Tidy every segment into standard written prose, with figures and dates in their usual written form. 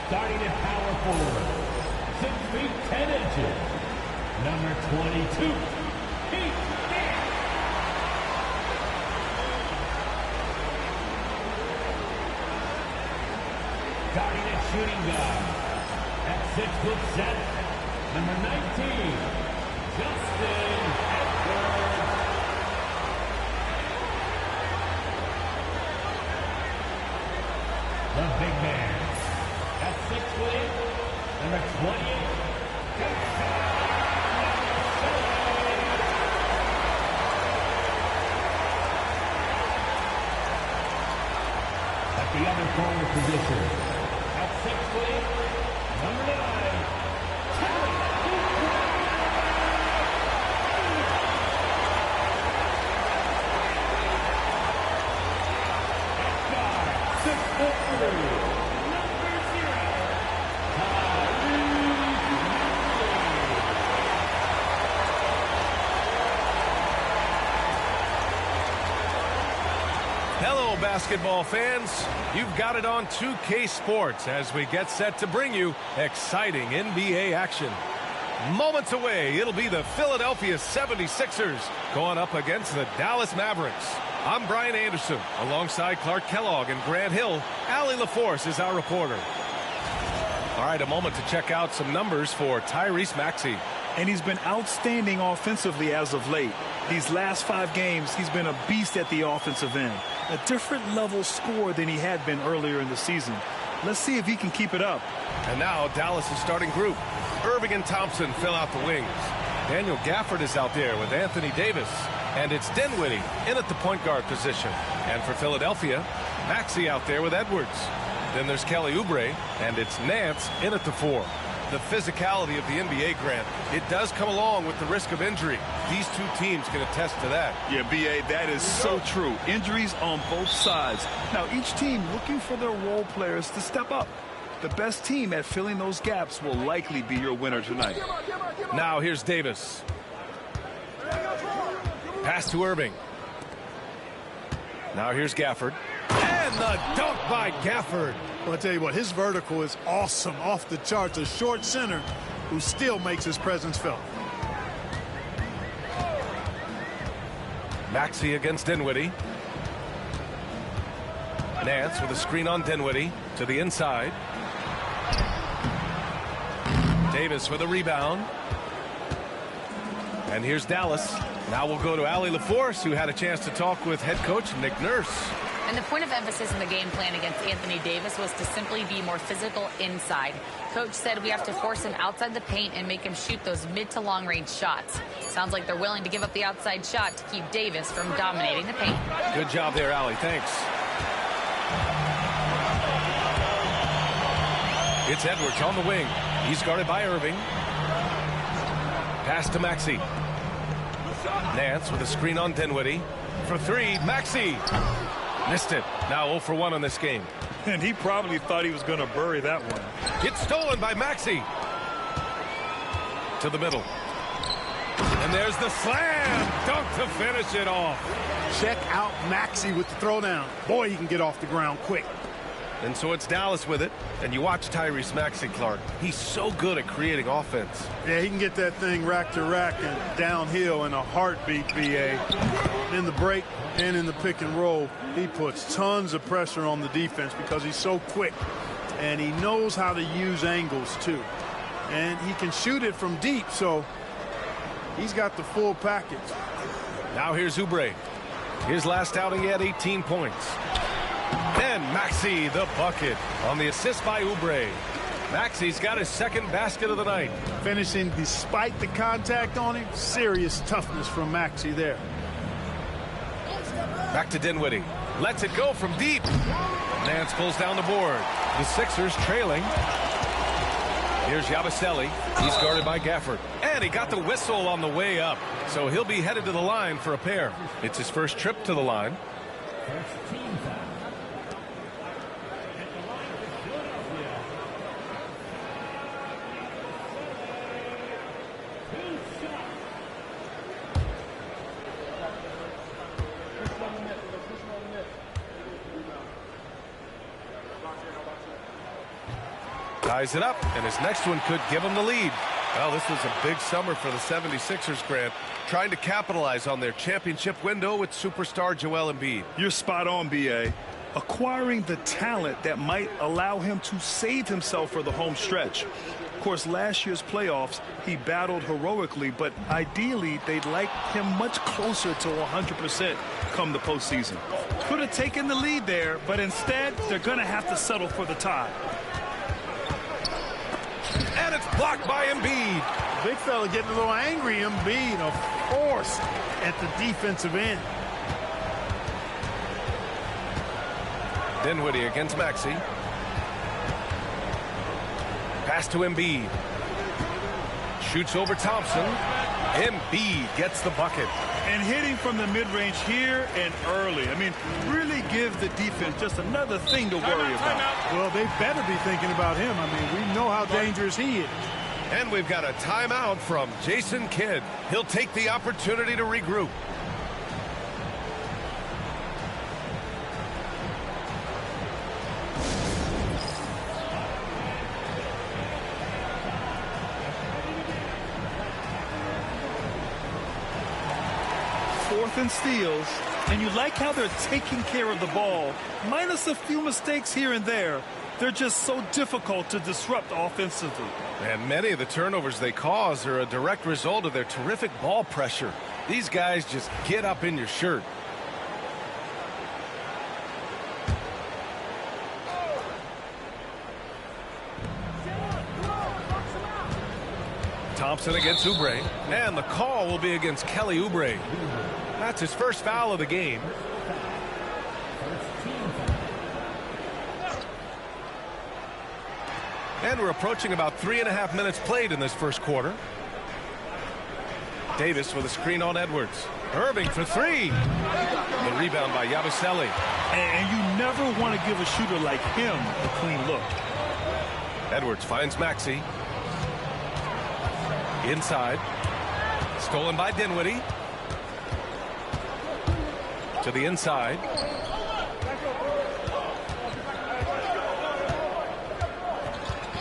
Starting at power forward, 6 feet 10 inches, number 22, Pete Nance. Starting at shooting guard, at 6'7", number 19, Justin Edwards. The big man, at 6'8", number 28, at the other forward position, at 6'8", number 9, Hello, basketball fans. You've got it on 2K Sports as we get set to bring you exciting NBA action. Moments away, it'll be the Philadelphia 76ers going up against the Dallas Mavericks. I'm Brian Anderson, alongside Clark Kellogg and Grant Hill. Allie LaForce is our reporter. All right, a moment to check out some numbers for Tyrese Maxey. And he's been outstanding offensively as of late. These last 5 games, he's been a beast at the offensive end. A different level scorer than he had been earlier in the season. Let's see if he can keep it up. And now Dallas' starting group. Irving and Thompson fill out the wings. Daniel Gafford is out there with Anthony Davis. And it's Dinwiddie in at the point guard position. And for Philadelphia, Maxey out there with Edwards. Then there's Kelly Oubre, and it's Nance in at the 4. The physicality of the NBA, Grant, it does come along with the risk of injury. These two teams can attest to that. Yeah, B.A., that is so true. Injuries on both sides. Now, each team looking for their role players to step up. The best team at filling those gaps will likely be your winner tonight. Now, here's Davis. Pass to Irving. Now here's Gafford. And the dunk by Gafford. Well, I'll tell you what, his vertical is awesome, off the charts. A short center who still makes his presence felt. Maxey against Dinwiddie. Nance with a screen on Dinwiddie to the inside. Davis with a rebound. And here's Dallas. Now we'll go to Allie LaForce, who had a chance to talk with head coach Nick Nurse. And the point of emphasis in the game plan against Anthony Davis was to simply be more physical inside. Coach said we have to force him outside the paint and make him shoot those mid to long range shots. Sounds like they're willing to give up the outside shot to keep Davis from dominating the paint. Good job there, Allie. Thanks. It's Edwards on the wing. He's guarded by Irving. Pass to Maxey. Nance with a screen on Dinwiddie. For 3, Maxey. Missed it. Now 0 for 1 on this game. And he probably thought he was going to bury that one. It's stolen by Maxey. To the middle. And there's the slam dunk to finish it off. Check out Maxey with the throwdown. Boy, he can get off the ground quick. And so it's Dallas with it. And you watch Tyrese Maxey, Clark. He's so good at creating offense. Yeah, he can get that thing rack to rack and downhill in a heartbeat, B.A. In the break and in the pick and roll, he puts tons of pressure on the defense because he's so quick. And he knows how to use angles, too. And he can shoot it from deep, so he's got the full package. Now here's Oubre. His last outing, he had 18 points. And Maxey, the bucket, on the assist by Oubre. Maxey's got his second basket of the night. Finishing despite the contact on him. Serious toughness from Maxey there. Back to Dinwiddie. Lets it go from deep. Nance pulls down the board. The Sixers trailing. Here's Yabusele. He's guarded by Gafford. And he got the whistle on the way up. So he'll be headed to the line for a pair. It's his first trip to the line. Ties it up, and his next one could give him the lead. Well, this was a big summer for the 76ers, Grant, trying to capitalize on their championship window with superstar Joel Embiid. You're spot on, B.A. Acquiring the talent that might allow him to save himself for the home stretch. Of course, last year's playoffs, he battled heroically, but ideally, they'd like him much closer to 100% come the postseason. Could have taken the lead there, but instead, they're going to have to settle for the tie. And it's blocked by Embiid. Big fella getting a little angry. Embiid, a force at the defensive end. Dinwiddie against Maxey. Pass to Embiid. Shoots over Thompson. Embiid gets the bucket. And hitting from the mid-range here and early. I mean, really give the defense just another thing to worry about. Well, they better be thinking about him. I mean, we know how dangerous he is. And we've got a timeout from Jason Kidd. He'll take the opportunity to regroup. Fourth and steals, and you like how they're taking care of the ball. Minus a few mistakes here and there, they're just so difficult to disrupt offensively. And many of the turnovers they cause are a direct result of their terrific ball pressure. These guys just get up in your shirt. Thompson against Oubre, and the call will be against Kelly Oubre. That's his first foul of the game. And we're approaching about 3.5 minutes played in this first quarter. Davis with a screen on Edwards. Irving for three. The rebound by Yabusele. And you never want to give a shooter like him a clean look. Edwards finds Maxey. Inside. Stolen by Dinwiddie. To the inside.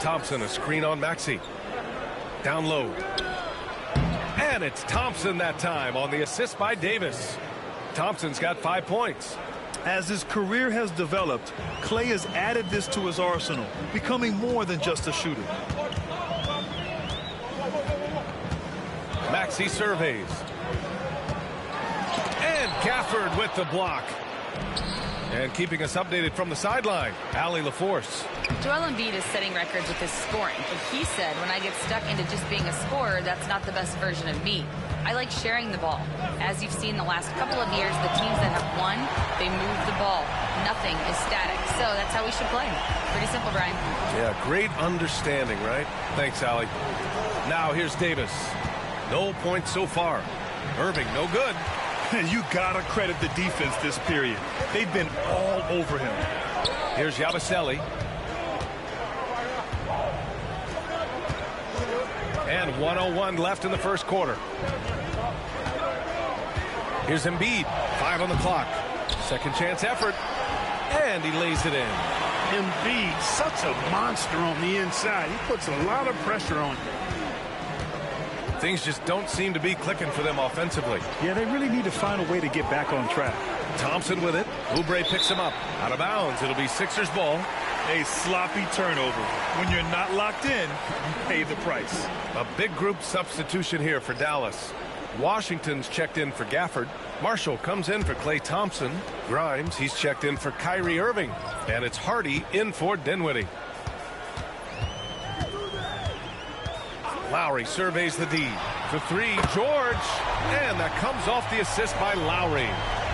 Thompson, a screen on Maxey. Down low. And it's Thompson that time on the assist by Davis. Thompson's got 5 points. As his career has developed, Klay has added this to his arsenal, becoming more than just a shooter. Maxey surveys. And Gafford with the block. And keeping us updated from the sideline, Allie LaForce. Joel Embiid is setting records with his scoring, but he said, when I get stuck into just being a scorer, that's not the best version of me. I like sharing the ball. As you've seen the last couple of years, the teams that have won, they move the ball. Nothing is static. So that's how we should play. Pretty simple, Brian. Yeah, great understanding, right? Thanks, Allie. Now here's Davis. No points so far. Irving, no good. You gotta credit the defense this period. They've been all over him. Here's Yabusele. And 1:01 left in the first quarter. Here's Embiid. 5 on the clock. Second chance effort. And he lays it in. Embiid, such a monster on the inside. He puts a lot of pressure on you. Things just don't seem to be clicking for them offensively. Yeah, they really need to find a way to get back on track. Thompson with it. Oubre picks him up. Out of bounds. It'll be Sixers ball. A sloppy turnover. When you're not locked in, you pay the price. A big group substitution here for Dallas. Washington's checked in for Gafford. Marshall comes in for Klay Thompson. Grimes, he's checked in for Kyrie Irving. And it's Hardy in for Dinwiddie. Lowry surveys the D. For three, George. And that comes off the assist by Lowry.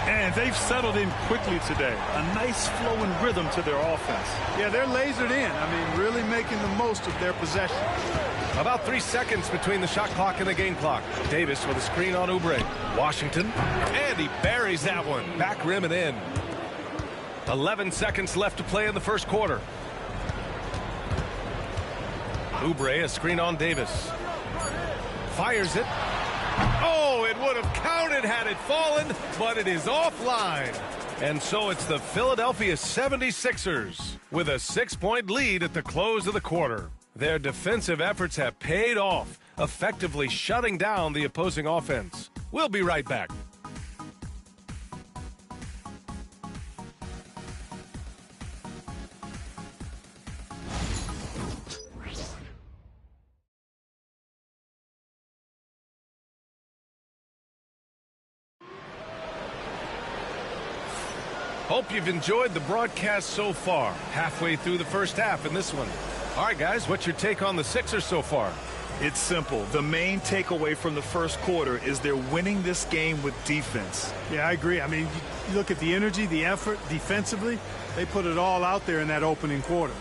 And they've settled in quickly today. A nice flow and rhythm to their offense. Yeah, they're lasered in. I mean, really making the most of their possession. About 3 seconds between the shot clock and the game clock. Davis with a screen on Oubre. Washington. And he buries that one. Back rim and in. 11 seconds left to play in the first quarter. Oubre, a screen on Davis. Fires it. Oh, it would have counted had it fallen, but it is offline. And so it's the Philadelphia 76ers with a 6-point lead at the close of the quarter. Their defensive efforts have paid off, effectively shutting down the opposing offense. We'll be right back. Hope you've enjoyed the broadcast so far. Halfway through the first half in this one. All right, guys, what's your take on the Sixers so far? It's simple. The main takeaway from the first quarter is they're winning this game with defense. Yeah, I agree. I mean, you look at the energy, the effort defensively, they put it all out there in that opening quarter.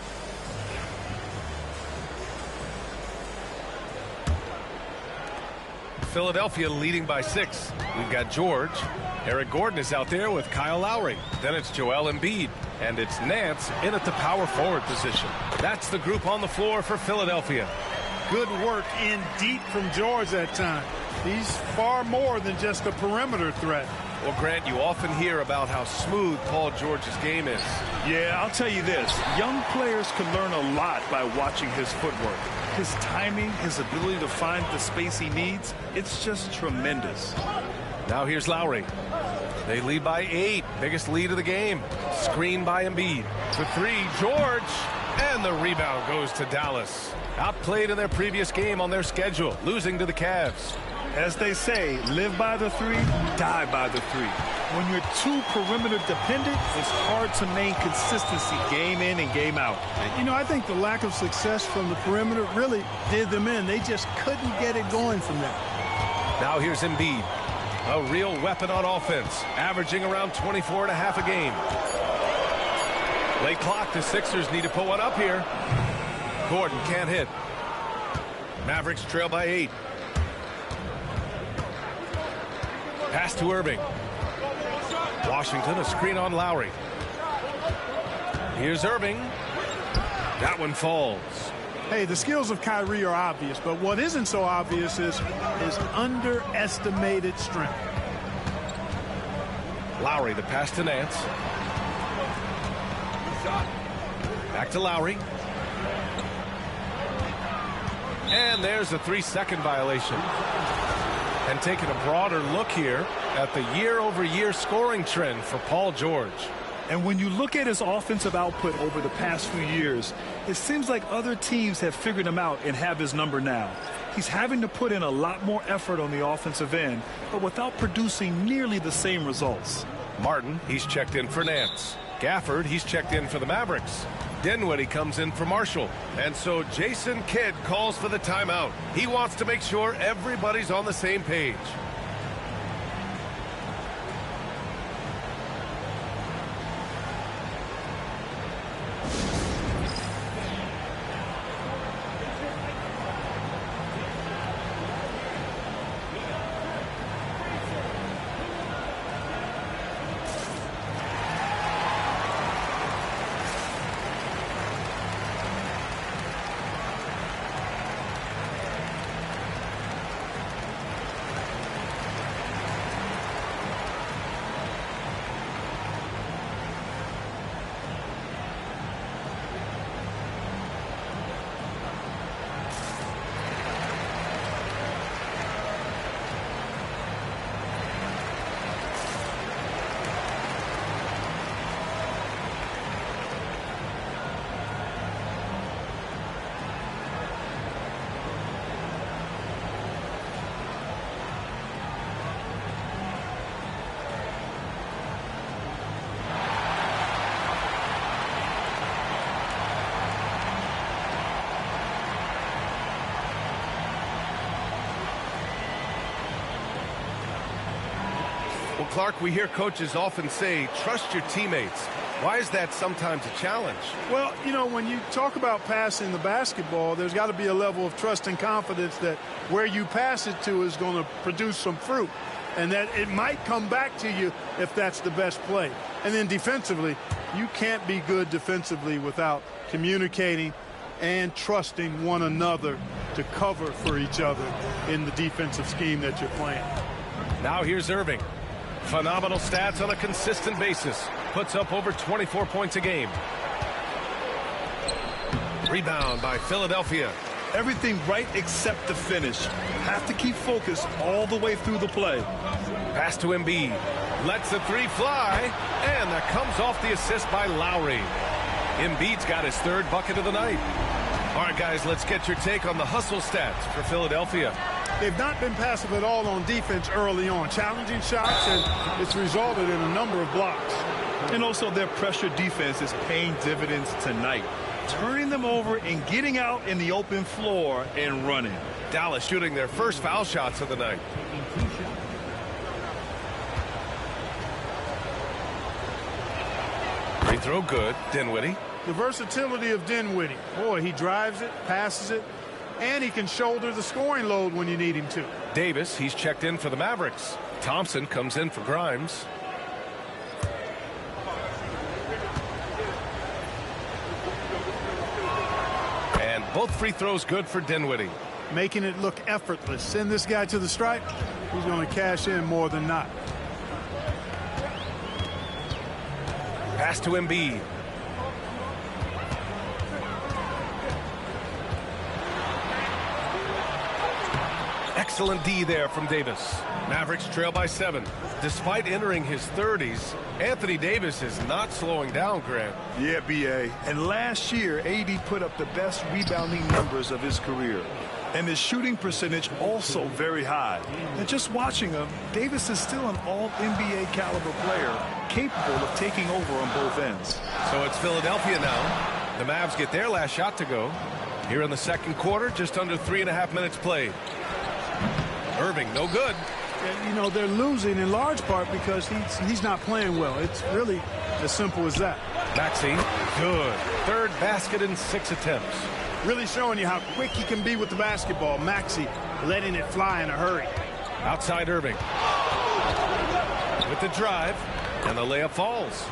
Philadelphia leading by 6. We've got George. Eric Gordon is out there with Kyle Lowry. Then it's Joel Embiid. And it's Nance in at the power forward position. That's the group on the floor for Philadelphia. Good work in deep from George that time. He's far more than just a perimeter threat. Well, Grant, you often hear about how smooth Paul George's game is. Yeah, I'll tell you this. Young players can learn a lot by watching his footwork. His timing, his ability to find the space he needs, it's just tremendous. Now here's Lowry. They lead by 8. Biggest lead of the game. Screen by Embiid. For 3, George. And the rebound goes to Dallas. Outplayed in their previous game on their schedule, losing to the Cavs. As they say, live by the 3, die by the 3. When you're too perimeter dependent, it's hard to maintain consistency game in and game out. You know, I think the lack of success from the perimeter really did them in. They just couldn't get it going from there. Now here's Embiid. A real weapon on offense, averaging around 24 and a half a game. Late clock, the Sixers need to put one up here. Gordon can't hit. Mavericks trail by 8. Pass to Irving. Washington, a screen on Lowry. Here's Irving. That one falls. Hey, the skills of Kyrie are obvious, but what isn't so obvious is his underestimated strength. Lowry, the pass to Nance. Back to Lowry. And there's a 3-second violation. And taking a broader look here at the year-over-year scoring trend for Paul George. And when you look at his offensive output over the past few years, it seems like other teams have figured him out and have his number now. He's having to put in a lot more effort on the offensive end, but without producing nearly the same results. Martin, he's checked in for Nance. Gafford, he's checked in for the Mavericks. Dinwiddie comes in for Marshall. And so Jason Kidd calls for the timeout. He wants to make sure everybody's on the same page. Well, Clark, we hear coaches often say, trust your teammates. Why is that sometimes a challenge? Well, you know, when you talk about passing the basketball, there's got to be a level of trust and confidence that where you pass it to is going to produce some fruit, and that it might come back to you if that's the best play. And then defensively, you can't be good defensively without communicating and trusting one another to cover for each other in the defensive scheme that you're playing. Now here's Irving. Phenomenal stats on a consistent basis. Puts up over 24 points a game. Rebound by Philadelphia. Everything right except the finish. Have to keep focused all the way through the play. Pass to Embiid. Lets the three fly. And that comes off the assist by Lowry. Embiid's got his third bucket of the night. All right, guys, let's get your take on the hustle stats for Philadelphia. They've not been passive at all on defense early on. Challenging shots, and it's resulted in a number of blocks. And also their pressure defense is paying dividends tonight. Turning them over and getting out in the open floor and running. Dallas shooting their first foul shots of the night. Free throw good. Dinwiddie. The versatility of Dinwiddie. Boy, he drives it, passes it, and he can shoulder the scoring load when you need him to. Davis, he's checked in for the Mavericks. Thompson comes in for Grimes. And both free throws good for Dinwiddie. Making it look effortless. Send this guy to the stripe. He's going to cash in more than not. Pass to Embiid. Excellent D there from Davis. Mavericks trail by 7. Despite entering his 30s, Anthony Davis is not slowing down, Grant. Yeah, B.A. And last year, AD put up the best rebounding numbers of his career. And his shooting percentage also very high. And just watching him, Davis is still an all-NBA caliber player, capable of taking over on both ends. So it's Philadelphia now. The Mavs get their last shot to go. Here in the second quarter, just under 3.5 minutes played. Irving, no good. And, you know, they're losing in large part because he's not playing well. It's really as simple as that. Maxey, good. Third basket in 6 attempts. Really showing you how quick he can be with the basketball. Maxey letting it fly in a hurry. Outside Irving. With the drive, and the layup falls.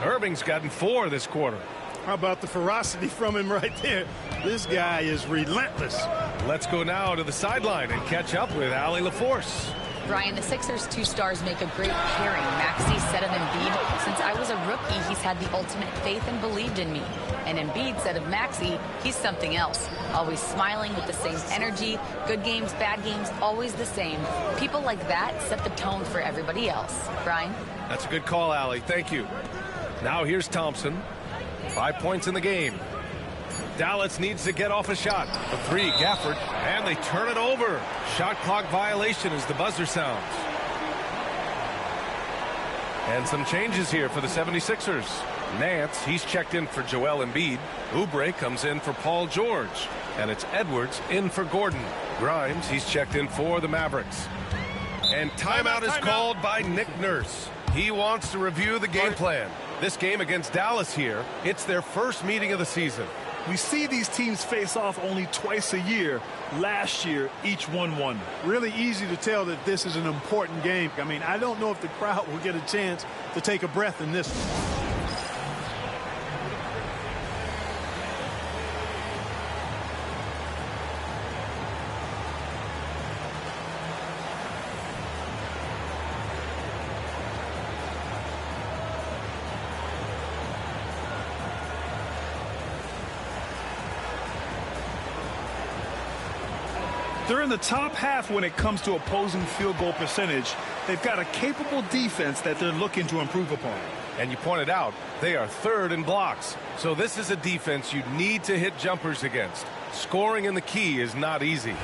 Irving's gotten 4 this quarter. How about the ferocity from him right there? This guy is relentless. Let's go now to the sideline and catch up with Allie LaForce. Brian, the Sixers' 2 stars make a great pairing. Maxey said of Embiid, since I was a rookie, he's had the ultimate faith and believed in me. And Embiid said of Maxey, he's something else. Always smiling with the same energy. Good games, bad games, always the same. People like that set the tone for everybody else. Brian? That's a good call, Allie. Thank you. Now here's Thompson. 5 points in the game. Dallas needs to get off a shot. The 3, Gafford, and they turn it over. Shot clock violation as the buzzer sounds. And some changes here for the 76ers. Nance, he's checked in for Joel Embiid. Oubre comes in for Paul George. And it's Edwards in for Gordon. Grimes, he's checked in for the Mavericks. And timeout is called by Nick Nurse. He wants to review the game plan. This game against Dallas here, it's their first meeting of the season. We see these teams face off only twice a year. Last year, each won. Really easy to tell that this is an important game. I mean, I don't know if the crowd will get a chance to take a breath in this one. They're in the top half when it comes to opposing field goal percentage. They've got a capable defense that they're looking to improve upon. And you pointed out, they are 3rd in blocks. So this is a defense you need to hit jumpers against. Scoring in the key is not easy.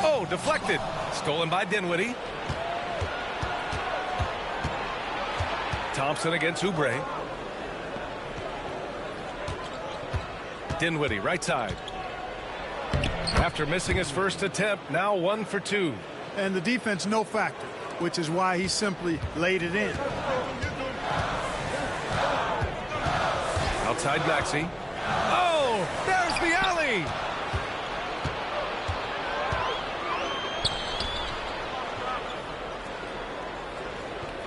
Oh, deflected. Stolen by Dinwiddie. Thompson against Oubre. Dinwiddie, right side. After missing his first attempt, now 1 for 2. And the defense no factor, which is why he simply laid it in. Outside Maxey. Oh, there's the alley.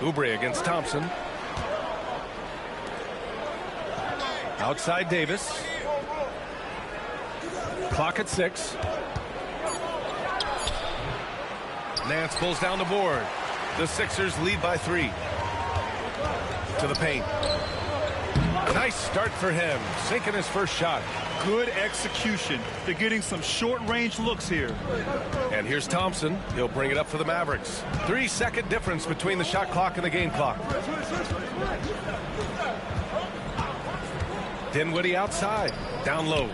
Oubre against Thompson. Outside Davis. Clock at 6. Nance pulls down the board. The Sixers lead by 3. To the paint. Nice start for him. Sinking his first shot. Good execution. They're getting some short-range looks here. And here's Thompson. He'll bring it up for the Mavericks. 3-second difference between the shot clock and the game clock. Dinwiddie outside. Down low.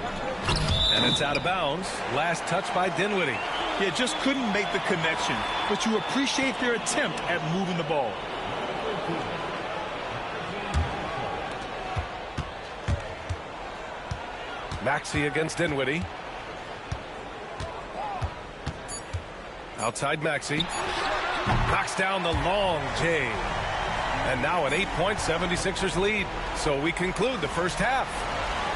And it's out of bounds. Last touch by Dinwiddie. Yeah, just couldn't make the connection. But you appreciate their attempt at moving the ball. Maxey against Dinwiddie. Outside Maxey. Knocks down the long J. And now an 8-point 76ers lead. So we conclude the first half.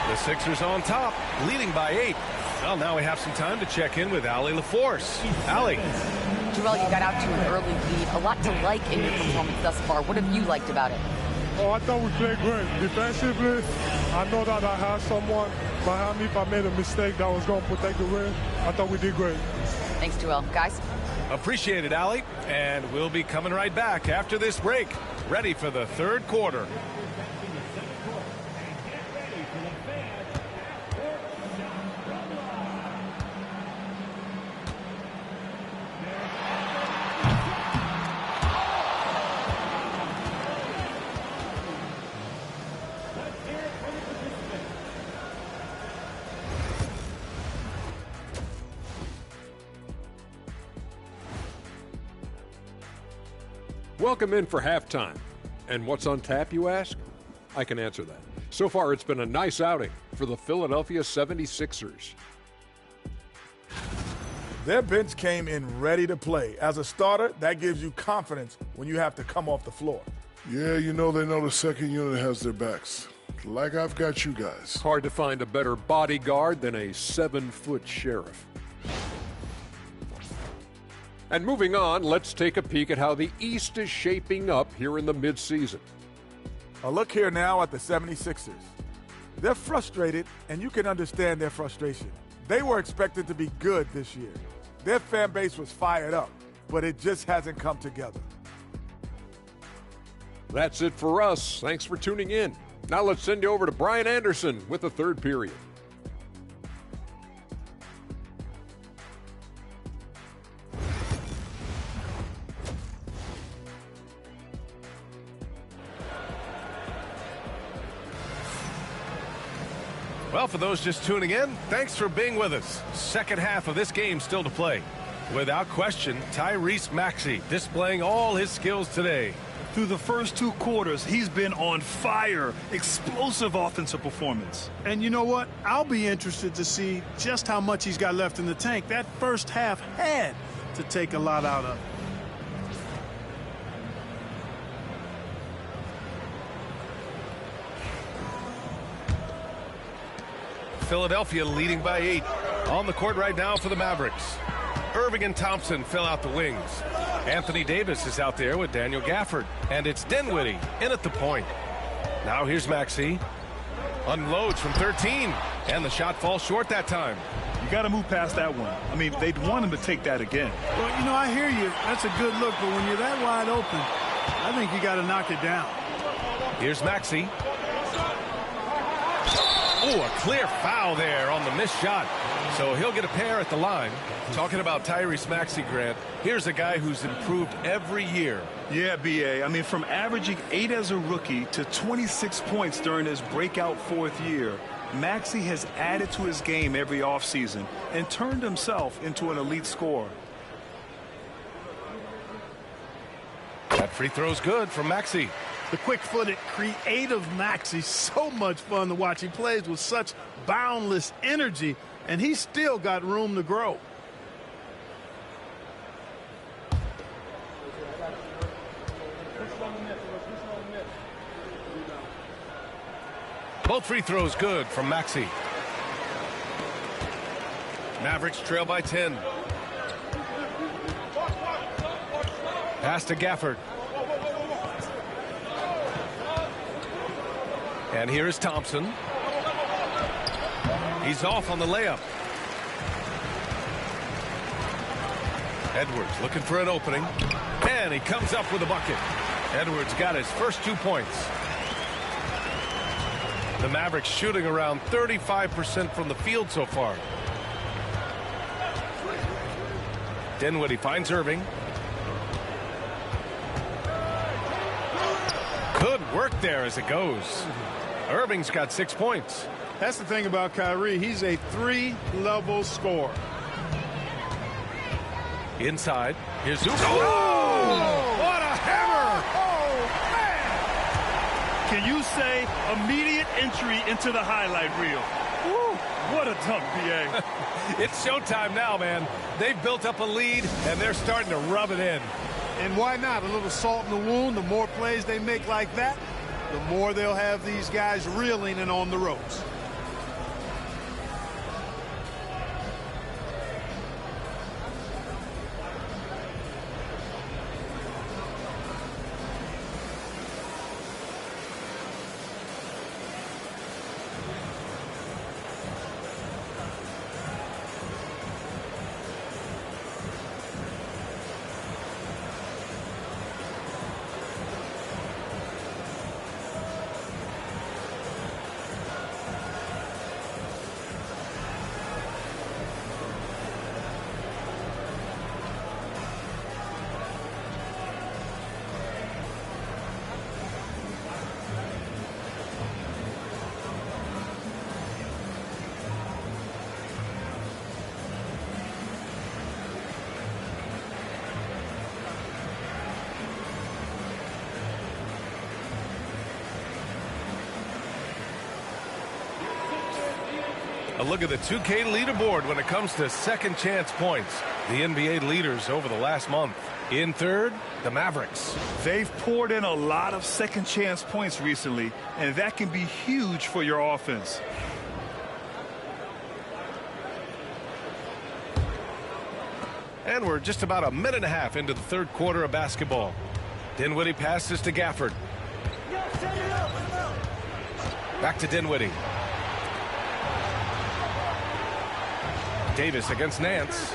The Sixers on top, leading by 8. Well, now we have some time to check in with Allie LaForce. Allie. Joel, you got out to an early lead. A lot to like in your performance thus far. What have you liked about it? Oh, I thought we played great. Defensively, I know that I had someone behind me. If I made a mistake that was going to protect the rim, I thought we did great. Thanks, Joel. Guys? Appreciate it, Allie. And we'll be coming right back after this break. Ready for the third quarter. Welcome in for halftime. And what's on tap, you ask? I can answer that. So far, it's been a nice outing for the Philadelphia 76ers. Their bench came in ready to play. As a starter, that gives you confidence when you have to come off the floor. Yeah, they know the second unit has their backs. Like I've got you guys. Hard to find a better bodyguard than a 7-foot sheriff. And moving on, let's take a peek at how the East is shaping up here in the midseason. A look here now at the 76ers. They're frustrated, and you can understand their frustration. They were expected to be good this year. Their fan base was fired up, but it just hasn't come together. That's it for us. Thanks for tuning in. Now let's send you over to Brian Anderson with the third period. Well, for those just tuning in, thanks for being with us. Second half of this game still to play. Without question, Tyrese Maxey displaying all his skills today. Through the first 2 quarters, he's been on fire. Explosive offensive performance. And you know what? I'll be interested to see just how much he's got left in the tank. That first half had to take a lot out of it. Philadelphia leading by 8. On the court right now for the Mavericks. Irving and Thompson fill out the wings. Anthony Davis is out there with Daniel Gafford. And it's Dinwiddie in at the point. Now here's Maxey. Unloads from 13. And the shot falls short that time. You got to move past that one. I mean, they'd want him to take that again. Well, you know, I hear you. That's a good look. But when you're that wide open, I think you got to knock it down. Here's Maxey. Oh, a clear foul there on the missed shot. So he'll get a pair at the line. Talking about Tyrese Maxey, Grant, here's a guy who's improved every year. Yeah, B.A. I mean, from averaging 8 as a rookie to 26 points during his breakout 4th year, Maxey has added to his game every offseason and turned himself into an elite scorer. That free throw's good from Maxey. The quick-footed, creative Maxey, so much fun to watch. He plays with such boundless energy, and he's still got room to grow. Both free throws good from Maxey. Mavericks trail by 10. Pass to Gafford. And here is Thompson. He's off on the layup. Edwards looking for an opening. And he comes up with a bucket. Edwards got his first 2 points. The Mavericks shooting around 35% from the field so far. Dinwiddie finds Irving. Good work there as it goes. Irving's got 6 points. That's the thing about Kyrie. He's a 3-level scorer. Inside. Here's Zubac. Oh! What a hammer! Oh, man! Can you say immediate entry into the highlight reel? Woo, what a dunk, PA. It's showtime now, man. They've built up a lead, and they're starting to rub it in. And why not? A little salt in the wound. The more plays they make like that, the more they'll have these guys reeling and on the ropes. A look at the 2K leaderboard when it comes to second chance points. The NBA leaders over the last month. In third, the Mavericks. They've poured in a lot of second chance points recently, and that can be huge for your offense. And we're just about a minute and a half into the third quarter of basketball. Dinwiddie passes to Gafford. Back to Dinwiddie. Davis against Nance.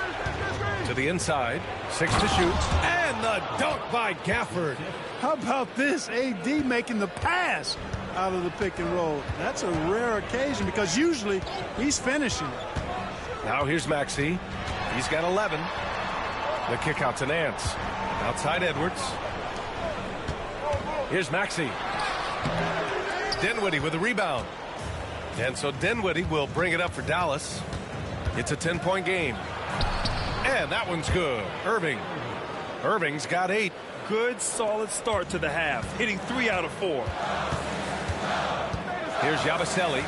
To the inside. 6 to shoot. And the dunk by Gafford. How about this? AD making the pass out of the pick and roll. That's a rare occasion because usually he's finishing. Now here's Maxey. He's got 11. The kick out to Nance. Outside Edwards. Here's Maxey. Dinwiddie with a rebound. And so Dinwiddie will bring it up for Dallas. It's a 10-point game. And that one's good. Irving's got 8. Good, solid start to the half, hitting 3 out of 4. Here's Yabusele.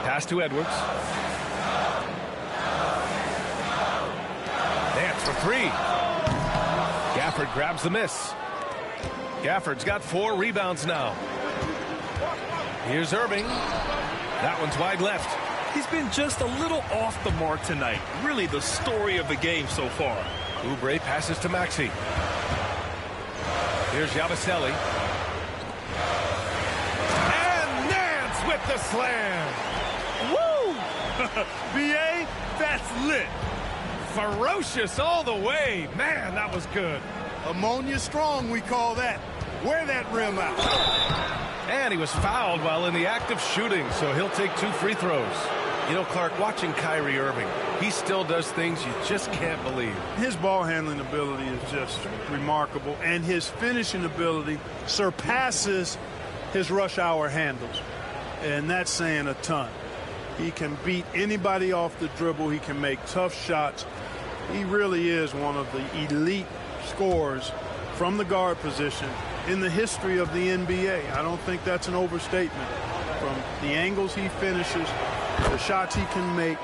Pass to Edwards. Nance for 3. Gafford grabs the miss. Gafford's got 4 rebounds now. Here's Irving. That one's wide left. He's been just a little off the mark tonight. Really the story of the game so far. Oubre passes to Maxey. Here's Yabusele. And Nance with the slam. Woo! BA, that's lit. Ferocious all the way. Man, that was good. Ammonia strong, we call that. Wear that rim out. And he was fouled while in the act of shooting, so he'll take 2 free throws. You know, Clark, watching Kyrie Irving, he still does things you just can't believe. His ball handling ability is just remarkable, and his finishing ability surpasses his rush hour handles. And that's saying a ton. He can beat anybody off the dribble. He can make tough shots. He really is one of the elite scorers from the guard position in the history of the NBA. I don't think that's an overstatement. From the angles he finishes, the shots he can make,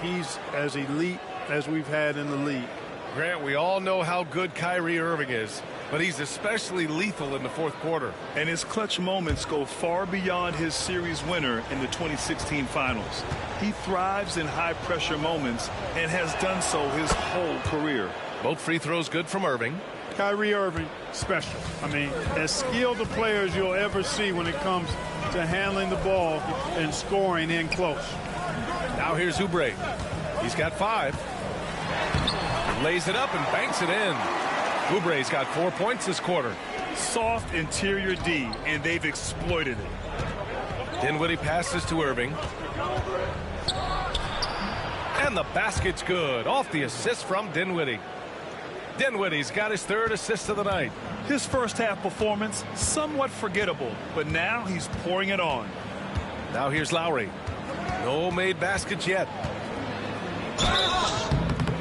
he's as elite as we've had in the league. Grant, we all know how good Kyrie Irving is, but he's especially lethal in the fourth quarter. And his clutch moments go far beyond his series winner in the 2016 finals. He thrives in high-pressure moments and has done so his whole career. Both free throws good from Irving. Kyrie Irving, special. I mean, as skilled a player as you'll ever see when it comes to handling the ball and scoring in close. Now here's Oubre. He's got 5. He lays it up and banks it in. Oubre's got 4 points this quarter. Soft interior D, and they've exploited it. Dinwiddie passes to Irving. And the basket's good. Off the assist from Dinwiddie. Dinwiddie's got his 3rd assist of the night. His first half performance, somewhat forgettable, but now he's pouring it on. Now here's Lowry. No made baskets yet.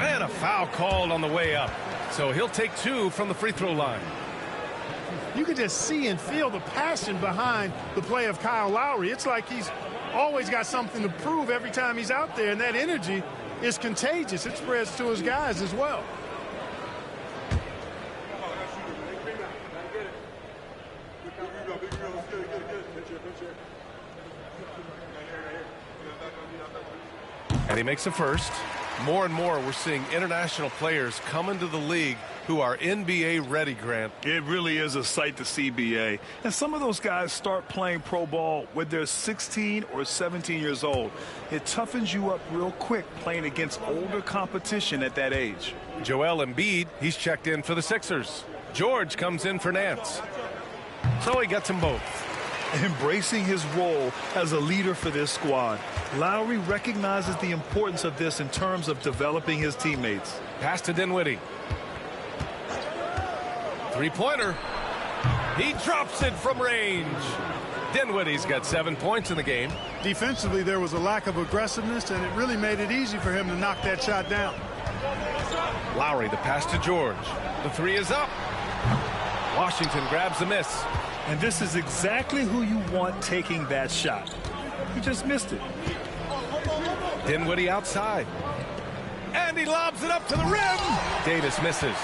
And a foul called on the way up. So he'll take 2 from the free throw line. You can just see and feel the passion behind the play of Kyle Lowry. It's like he's always got something to prove every time he's out there, and that energy is contagious. It spreads to his guys as well. And he makes a first. More and more we're seeing international players come into the league who are NBA ready, Grant. It really is a sight to see, BA. And some of those guys start playing pro ball when they're 16 or 17 years old. It toughens you up real quick playing against older competition at that age. Joel Embiid, he's checked in for the Sixers. George comes in for Nance. So he gets them both. Embracing his role as a leader for this squad. Lowry recognizes the importance of this in terms of developing his teammates. Pass to Dinwiddie. Three-pointer. He drops it from range. Dinwiddie's got 7 points in the game. Defensively, there was a lack of aggressiveness, and it really made it easy for him to knock that shot down. Lowry, the pass to George. The 3 is up. Washington grabs the miss. And this is exactly who you want taking that shot. He just missed it. Dinwiddie outside. And he lobs it up to the rim. Davis misses.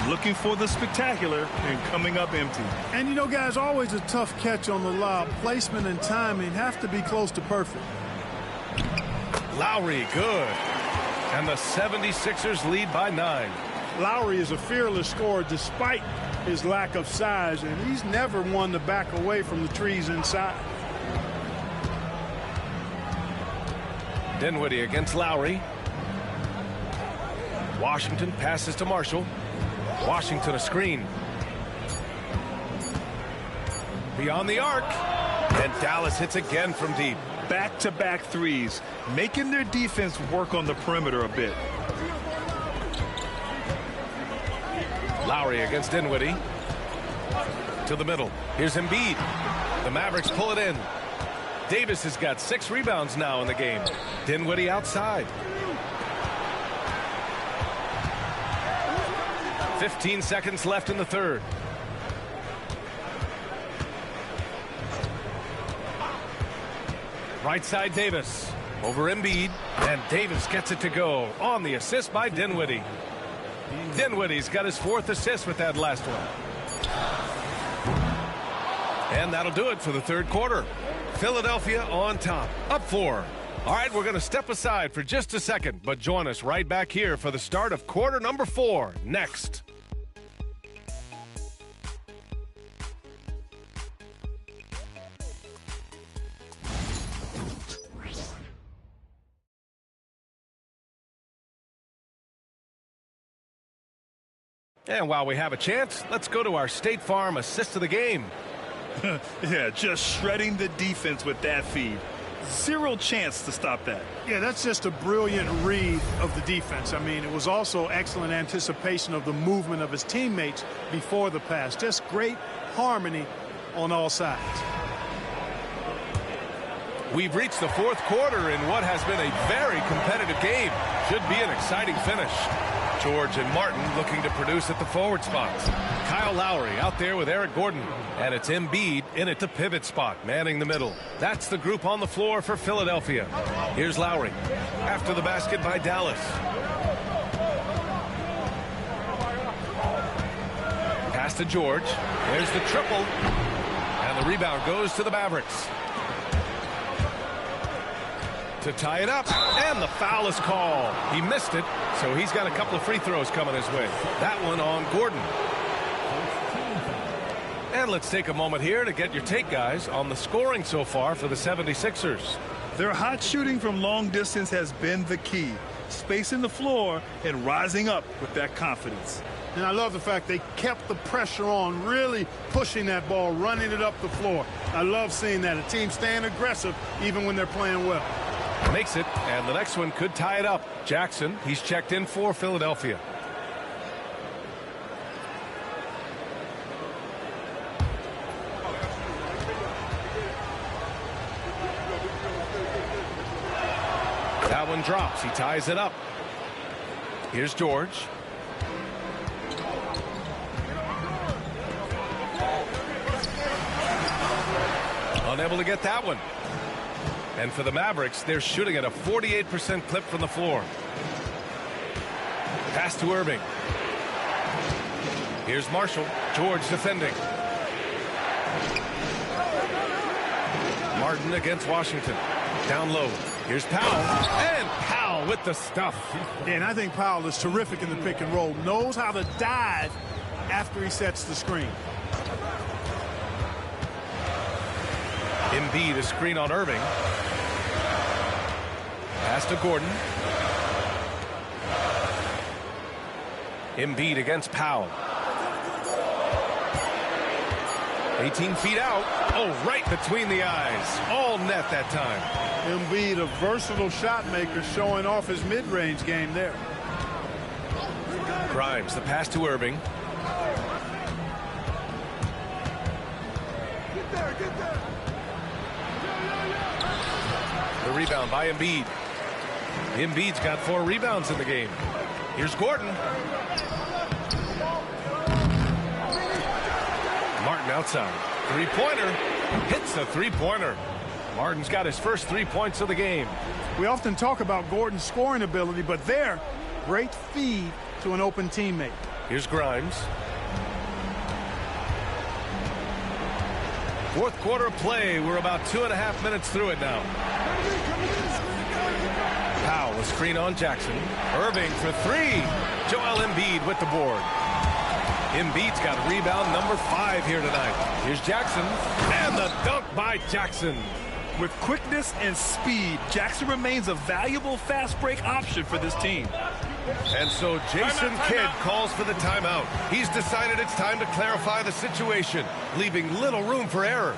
Looking for the spectacular and coming up empty. And, you know, guys, always a tough catch on the lob. Placement and timing have to be close to perfect. Lowry, good. And the 76ers lead by 9. Lowry is a fearless scorer despite his lack of size, and he's never one to back away from the trees inside. Dinwiddie against Lowry. Washington passes to Marshall. Washington a screen. Beyond the arc. And Dallas hits again from deep. Back-to-back threes, making their defense work on the perimeter a bit. Lowry against Dinwiddie. To the middle. Here's Embiid. The Mavericks pull it in. Davis has got 6 rebounds now in the game. Dinwiddie outside. 15 seconds left in the third. Right side Davis. Over Embiid. And Davis gets it to go on the assist by Dinwiddie. Dinwiddie's got his 4th assist with that last one. And that'll do it for the third quarter. Philadelphia on top, up 4. All right, we're going to step aside for just a second, but join us right back here for the start of quarter number 4 next. And while we have a chance, let's go to our State Farm assist of the game. Yeah, just shredding the defense with that feed. Zero chance to stop that. Yeah, that's just a brilliant read of the defense. I mean, it was also excellent anticipation of the movement of his teammates before the pass. Just great harmony on all sides. We've reached the fourth quarter in what has been a very competitive game. Should be an exciting finish. George and Martin looking to produce at the forward spots. Kyle Lowry out there with Eric Gordon. And it's Embiid in at the pivot spot, manning the middle. That's the group on the floor for Philadelphia. Here's Lowry. After the basket by Dallas. Pass to George. There's the triple. And the rebound goes to the Mavericks. To tie it up, and the foul is called. He missed it, so he's got a couple of free throws coming his way. That one on Gordon. And let's take a moment here to get your take, guys, on the scoring so far for the 76ers. Their hot shooting from long distance has been the key. Spacing the floor and rising up with that confidence. And I love the fact they kept the pressure on, really pushing that ball, running it up the floor. I love seeing that. A team staying aggressive even when they're playing well. Makes it, and the next one could tie it up. Jackson, he's checked in for Philadelphia. That one drops. He ties it up. Here's George. Unable to get that one. And for the Mavericks, they're shooting at a 48% clip from the floor. Pass to Irving. Here's Marshall. George defending. Martin against Washington. Down low. Here's Powell. And Powell with the stuff. Yeah, and I think Powell is terrific in the pick and roll. Knows how to dive after he sets the screen. Embiid, a screen on Irving. Pass to Gordon. Embiid against Powell. 18 feet out. Oh, right between the eyes. All net that time. Embiid, a versatile shot maker, showing off his mid-range game there. Grimes, the pass to Irving. The rebound by Embiid. Embiid's got 4 rebounds in the game. Here's Gordon. Martin outside. Three-pointer. Hits a three-pointer. Martin's got his first 3 points of the game. We often talk about Gordon's scoring ability, but there, great feed to an open teammate. Here's Grimes. Fourth quarter of play. We're about 2.5 minutes through it now. Powell, a screen on Jackson. Irving for 3. Joel Embiid with the board. Embiid's got rebound number 5 here tonight. Here's Jackson. And the dunk by Jackson. With quickness and speed, Jackson remains a valuable fast break option for this team. And so Jason Kidd calls for the timeout. He's decided it's time to clarify the situation, leaving little room for error.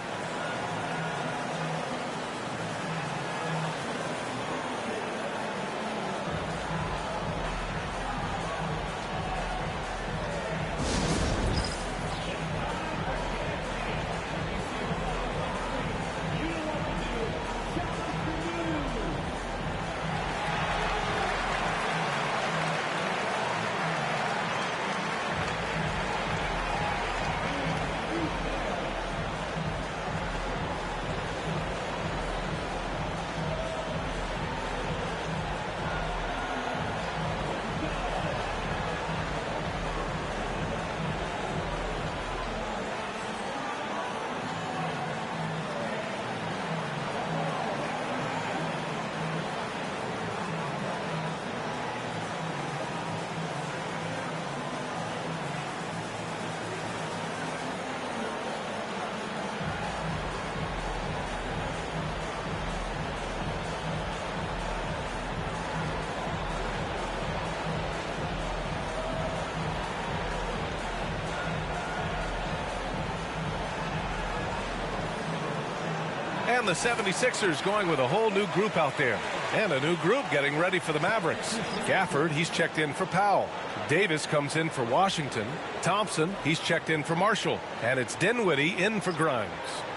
And the 76ers going with a whole new group out there. And a new group getting ready for the Mavericks. Gafford, he's checked in for Powell. Davis comes in for Washington. Thompson, he's checked in for Marshall. And it's Dinwiddie in for Grimes.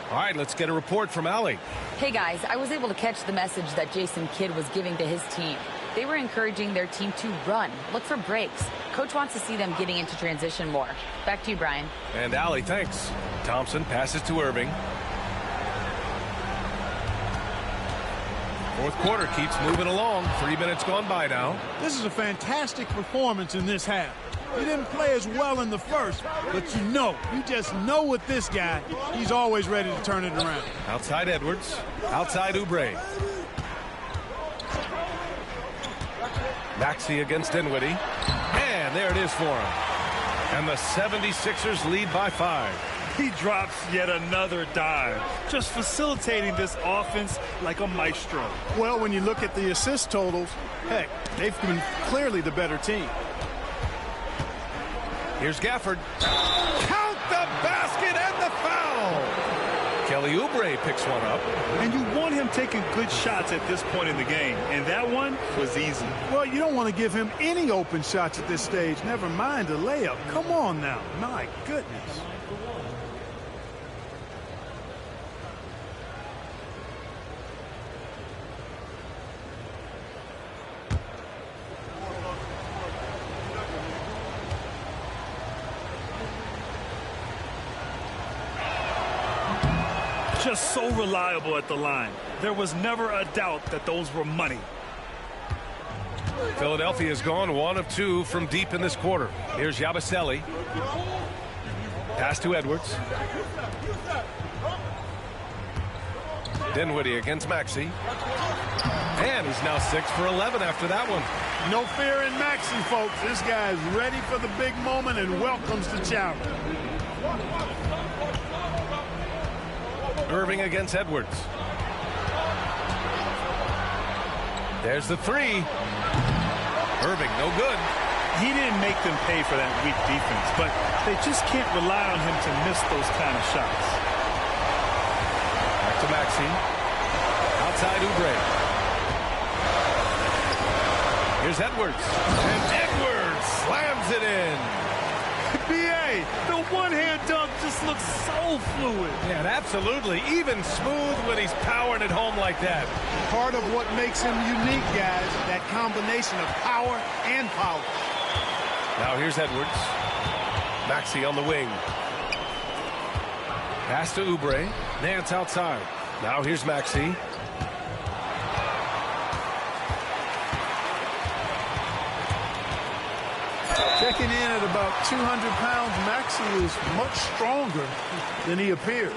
All right, let's get a report from Allie. Hey, guys, I was able to catch the message that Jason Kidd was giving to his team. They were encouraging their team to run, look for breaks. Coach wants to see them getting into transition more. Back to you, Brian. And Allie, thanks. Thompson passes to Irving. Fourth quarter keeps moving along. 3 minutes gone by now. This is a fantastic performance in this half. He didn't play as well in the first, but you just know with this guy, he's always ready to turn it around. Outside Edwards. Outside Oubre. Maxey against Dinwiddie. And there it is for him. And the 76ers lead by 5. He drops yet another dime, just facilitating this offense like a maestro. Well, when you look at the assist totals, heck, they've been clearly the better team. Here's Gafford. Count the basket and the foul. Kelly Oubre picks one up. And you want him taking good shots at this point in the game, and that one was easy. Well, you don't want to give him any open shots at this stage, never mind a layup. Come on now. My goodness. Just so reliable at the line. There was never a doubt that those were money. Philadelphia's gone 1 of 2 from deep in this quarter. Here's Yabusele. Pass to Edwards. Dinwiddie against Maxey. And he's now 6 for 11 after that one. No fear in Maxey, folks. This guy is ready for the big moment and welcomes the challenge. Irving against Edwards. There's the three. Irving, no good. He didn't make them pay for that weak defense, but they just can't rely on him to miss those kind of shots. Back to Maxey. Outside Oubre. Here's Edwards. And Edwards slams it in. B.A., the one-hand dunk just looks so fluid. Yeah, absolutely. Even smooth when he's powering it home like that. Part of what makes him unique, guys, that combination of power and power. Now here's Edwards. Maxey on the wing. Pass to Oubre. Nance outside. Now here's Maxey. Checking in at about 200 pounds, Maxey is much stronger than he appears.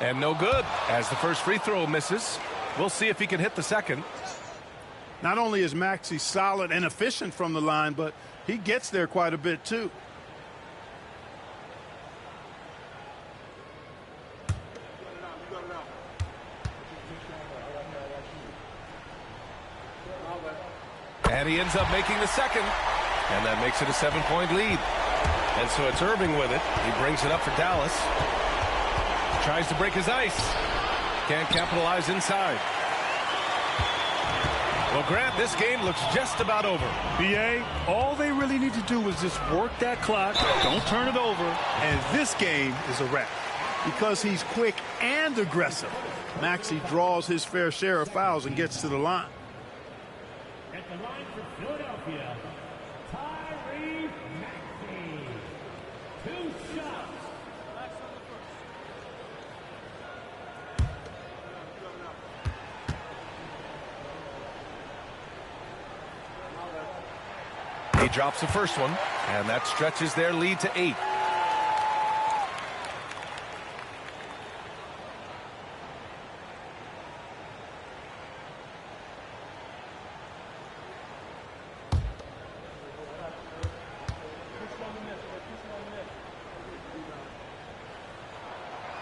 And no good, as the first free throw misses. We'll see if he can hit the second. Not only is Maxey solid and efficient from the line, but he gets there quite a bit too. And he ends up making the second. And that makes it a 7-point lead. And so it's Irving with it. He brings it up for Dallas. Tries to break his ice. Can't capitalize inside. Well, Grant, this game looks just about over. B.A., all they really need to do is just work that clock, don't turn it over, and this game is a wrap. Because he's quick and aggressive, Maxey draws his fair share of fouls and gets to the line. At the line for Philadelphia, Tyrese Maxey. 2 shots. He drops the first one, and that stretches their lead to 8.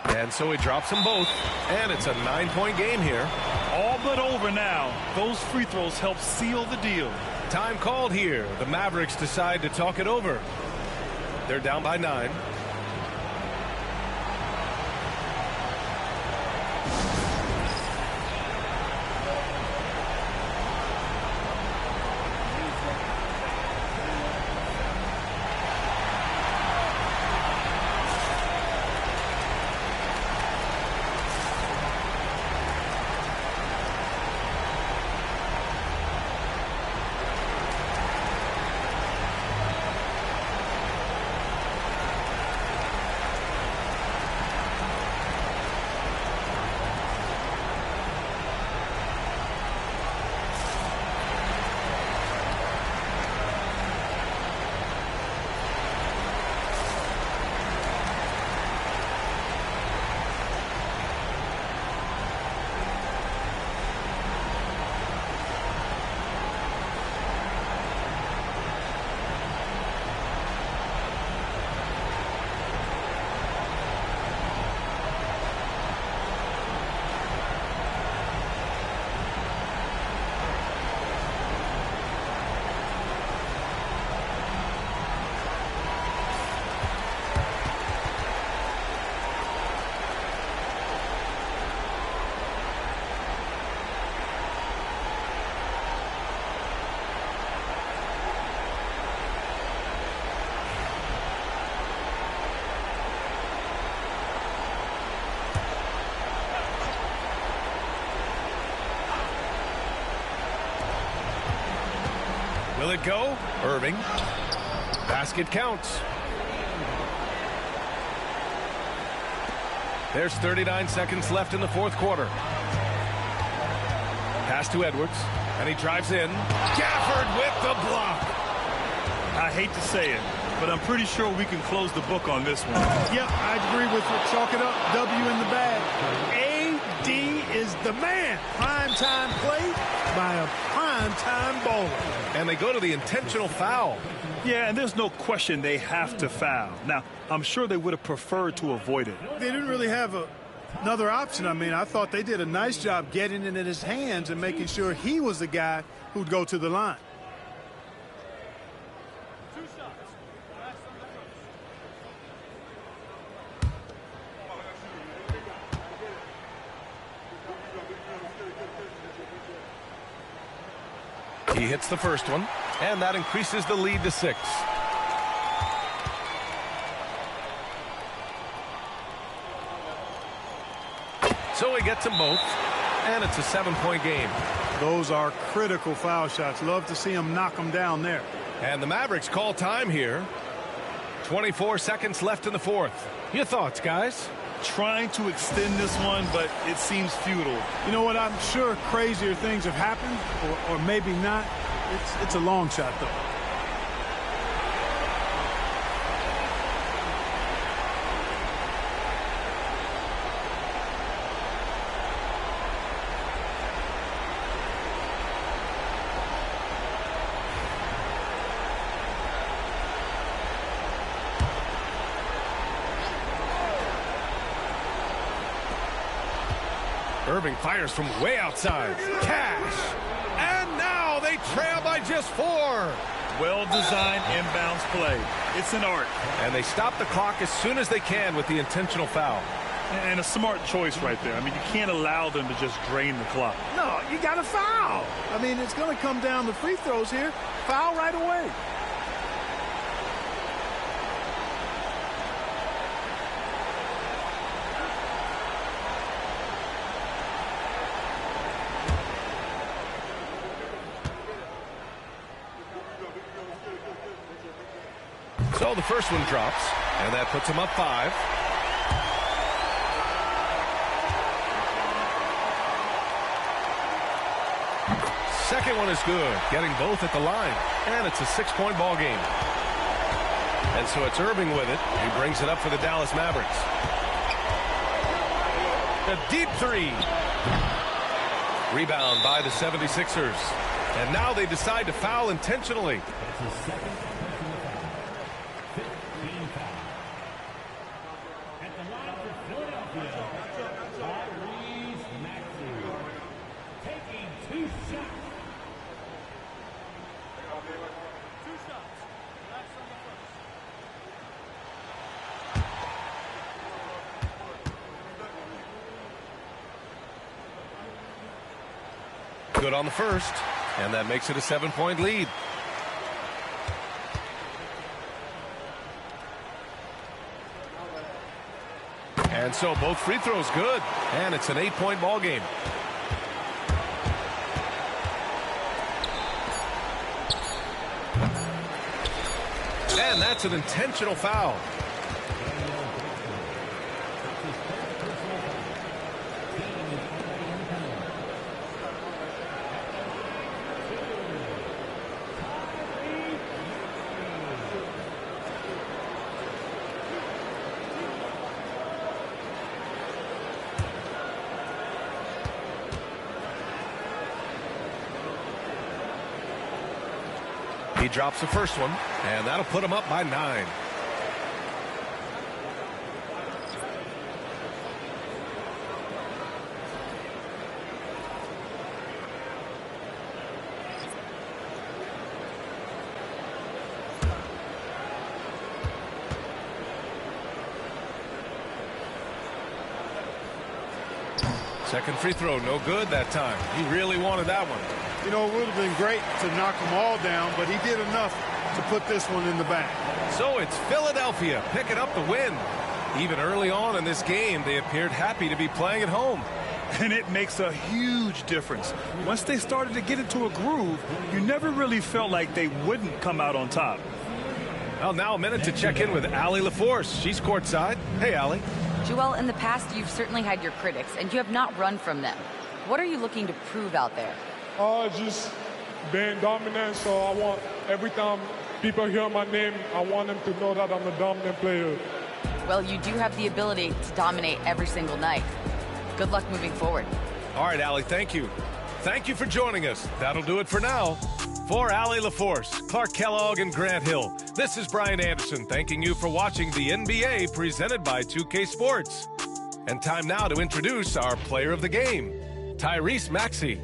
And so he drops them both, and it's a 9-point game here. All but over now. Those free throws help seal the deal. Time called here. The Mavericks decide to talk it over. They're down by 9. Will it go? Irving. Basket counts. There's 39 seconds left in the fourth quarter. Pass to Edwards, and he drives in. Gafford with the block. I hate to say it, but I'm pretty sure we can close the book on this one. Yep, I agree with you. Chalk it up. W in the bag. AD is the man. Prime-time play by a prime-time bowler. And they go to the intentional foul. Yeah, and there's no question they have to foul. Now, I'm sure they would have preferred to avoid it. They didn't really have another option. I mean, I thought they did a nice job getting it in his hands and making sure he was the guy who'd go to the line. He hits the first one, and that increases the lead to 6. So he gets them both, and it's a 7-point game. Those are critical foul shots. Love to see him knock them down there. And the Mavericks call time here. 24 seconds left in the fourth. Your thoughts, guys? Trying to extend this one, but it seems futile. You know what? I'm sure crazier things have happened, or maybe not. It's a long shot, though. Irving fires from way outside. Cash. And now they trail by just 4. Well-designed inbounds play. It's an art. And they stop the clock as soon as they can with the intentional foul. And a smart choice right there. I mean, you can't allow them to just drain the clock. No, you got to foul. I mean, it's going to come down to free throws here. Foul right away. So the first one drops, and that puts him up 5. Second one is good, getting both at the line, and it's a 6-point ball game. And so it's Irving with it. He brings it up for the Dallas Mavericks. The deep 3. Rebound by the 76ers. And now they decide to foul intentionally. Good on the first, and that makes it a 7-point lead. And so both free throws good, and it's an 8-point ball game. And that's an intentional foul. He drops the first one, and that'll put him up by 9. Second free throw, no good that time. He really wanted that one. You know, it would have been great to knock them all down, but he did enough to put this one in the bag. So it's Philadelphia picking up the win. Even early on in this game, they appeared happy to be playing at home. And it makes a huge difference. Once they started to get into a groove, you never really felt like they wouldn't come out on top. Well, now a minute to check in with Allie LaForce. She's courtside. Hey, Allie. Joel, in the past, you've certainly had your critics, and you have not run from them. What are you looking to prove out there? Just being dominant, so I want every time people hear my name, I want them to know that I'm a dominant player. Well, you do have the ability to dominate every single night. Good luck moving forward. All right, Allie, thank you. Thank you for joining us. That'll do it for now. For Allie LaForce, Clark Kellogg, and Grant Hill, this is Brian Anderson thanking you for watching the NBA presented by 2K Sports. And time now to introduce our player of the game, Tyrese Maxey.